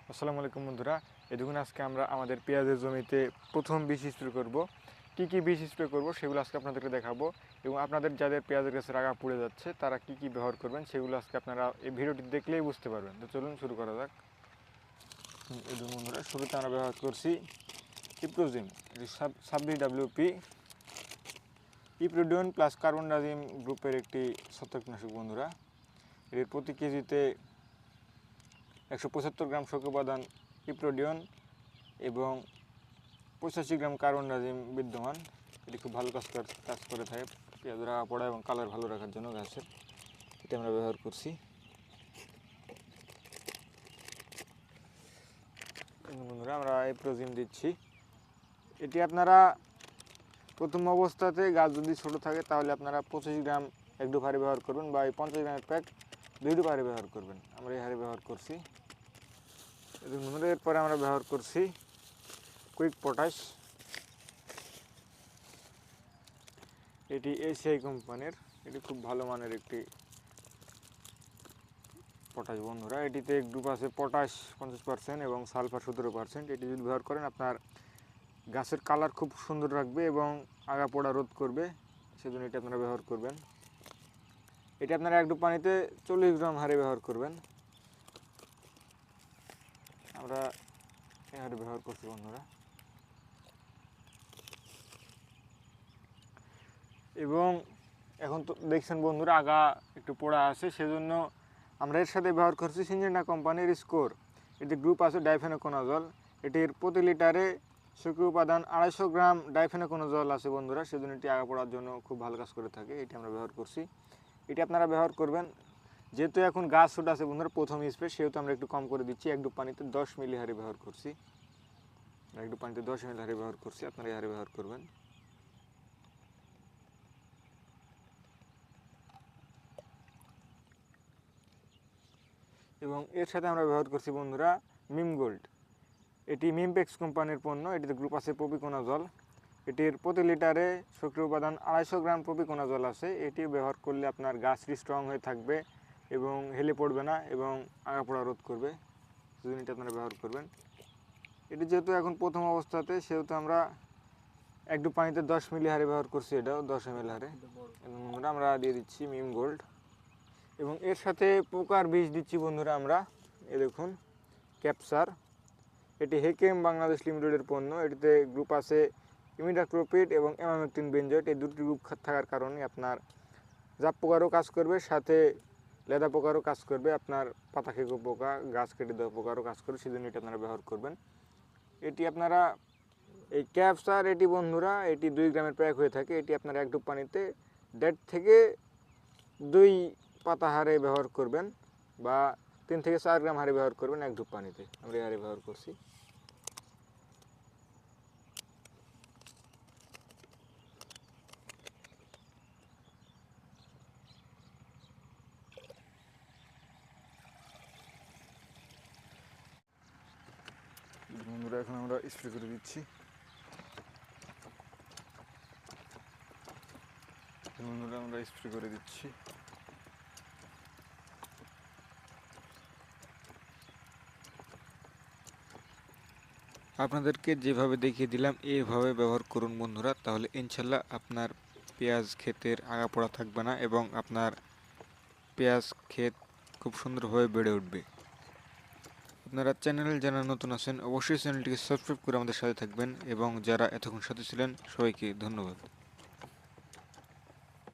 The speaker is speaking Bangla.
আসসালামু আলাইকুম বন্ধুরা। দেখুন আজকে আমরা আমাদের পেঁয়াজের জমিতে প্রথম বীজ স্প্রে করব। কি বীজ স্প্রে করব সেগুলো আজকে আপনাদেরকে দেখাবো, এবং আপনাদের যাদের পেঁয়াজের গাছের আগা পুড়ে যাচ্ছে তারা কি ব্যবহার করবেন সেগুলো আজকে আপনারা এই ভিডিওটি দেখলেই বুঝতে পারবেন। তো চলুন শুরু করা যাক। এই দেখুন বন্ধুরা, শুরুতে আমরা ব্যবহার করছি ইপ্রোজিম 26WP ইপ্রোডিয়ন প্লাস কার্বনডাজিম গ্রুপের একটি ছত্রাকনাশক বন্ধুরা। এর প্রতি কেজিতে 175 গ্রাম শোক উপাদান ইপ্রোডিয়ন এবং 85 গ্রাম কার্বনডাজিম বিদ্যমান। এটি খুব ভালো কাজ করে থাকে পেঁয়াজের আগা পড়া এবং কালার ভালো রাখার জন্য গাছের। এটা আমরা ব্যবহার করছি। বন্ধুরা, আমরা ইপ্রোজিম দিচ্ছি। এটি আপনারা প্রথম অবস্থাতে গাছ যদি ছোটো থাকে তাহলে আপনারা 25 গ্রাম এক ডোপ হারে ব্যবহার করবেন, বা এই 50 গ্রামের প্যাক 2 ডোপ হারে ব্যবহার করবেন। আমরা এই হারে ব্যবহার করছি। বন্ধুরা, এরপরে আমরা ব্যবহার করছি কুইক পটাশ। এটি এসিআই কোম্পানির, এটি খুব ভালো মানের একটি পটাশ বন্ধুরা। এটিতে গ্রুপ আছে পটাশ 50% এবং সালফার 17%। এটি যদি ব্যবহার করেন আপনার গাছের কালার খুব সুন্দর রাখবে এবং আগা পোড়া রোধ করবে, সেজন্য এটি আপনারা ব্যবহার করবেন। এটি আপনারা এক ডুব পানিতে 40 গ্রাম হারে ব্যবহার করবেন। আমরা এই হারে ব্যবহার করছি বন্ধুরা। এবং এখন তো দেখছেন বন্ধুরা আগা একটু পোড়া আছে, সেজন্য আমরা এর সাথে ব্যবহার করছি সিনজেন্টা কোম্পানির স্কোর। এটি গ্রুপ আছে ডাইফেনোকোনাজল। এটির প্রতি লিটারে সক্রিয় উপাদান 250 গ্রাম ডাইফেনোকোনাজল আছে বন্ধুরা, সেজন্য এটি আগা পড়ার জন্য খুব ভালো কাজ করে থাকে। এটি আমরা ব্যবহার করছি। এটি আপনারা ব্যবহার করবেন। যেহেতু এখন গাছ ছোট আছে বন্ধুরা, প্রথম স্প্রে, সেহেতু আমরা একটু কম করে দিচ্ছি। এক ডুব পানিতে 10 মিলি হারে ব্যবহার করছি। এক ডুব পানিতে 10 মিলি হারে ব্যবহার করছি, আপনারা এই হারে ব্যবহার করবেন। এবং এর সাথে আমরা ব্যবহার করছি বন্ধুরা মিম গোল্ড। এটি মিমপেক্স কোম্পানির পণ্য। এটিতে গ্রুপ আছে প্রপিকোনাজল। এটির প্রতি লিটারে সক্রিয় উপাদান 250 গ্রাম প্রপিকোনাজল আছে। এটি ব্যবহার করলে আপনার গাছটি স্ট্রং হয়ে থাকবে এবং হেলে পড়বে না এবং আগাপোড়া রোধ করবে, সেজন্য এটি আপনারা ব্যবহার করবেন। এটি যেহেতু এখন প্রথম অবস্থাতে, সেহেতু আমরা এক ডুব পানিতে 10 মিলি হারে ব্যবহার করছি, এটাও 10 ml হারে। আমরা দিয়ে দিচ্ছি মিম গোল্ড। এবং এর সাথে পোকার বিষ দিচ্ছি বন্ধুরা আমরা। এ দেখুন ক্যাপসার। এটি হেকেম বাংলাদেশ লিমিটেডের পণ্য। এটিতে গ্রুপ আছে ইমিডাক্লোপিড এবং অ্যামামেকটিন বেনজয়েট। এই দুটি গ্রুপ থাকার কারণে আপনার জাপ পোকারও কাজ করবে, সাথে লেদা পোকারও কাজ করবে, আপনার পাতা খেকো পোকা, গাছ কেটে দেওয়া পোকারও কাজ করবে, সেজন্য এটি আপনারা ব্যবহার করবেন। এটি আপনারা এই ক্যাপসার, এটি বন্ধুরা এটি 2 গ্রামের প্যাক হয়ে থাকে। এটি আপনারা এক ডুব পানিতে 1.5 থেকে 2 পাতা হারে ব্যবহার করবেন, বা 3 থেকে 4 গ্রাম হারে ব্যবহার করবেন এক ডুব পানিতে। আমরা এই হারে ব্যবহার করছি। বন্ধুরা, এখন আমরা স্প্রে করে দিচ্ছি। বন্ধুরা, আমরা স্প্রে করে দিচ্ছি। আপনাদেরকে যেভাবে দেখিয়ে দিলাম এইভাবে ব্যবহার করুন বন্ধুরা, তাহলে ইনশাল্লাহ আপনার পেঁয়াজ ক্ষেতের আগা পড়া থাকবে না এবং আপনার পেঁয়াজ ক্ষেত খুব সুন্দরভাবে বেড়ে উঠবে। আপনারা চ্যানেলে যারা নতুন আছেন অবশ্যই চ্যানেলটিকে সাবস্ক্রাইব করে আমাদের সাথে থাকবেন, এবং যারা এতক্ষণ সাথে ছিলেন সবাইকে ধন্যবাদ।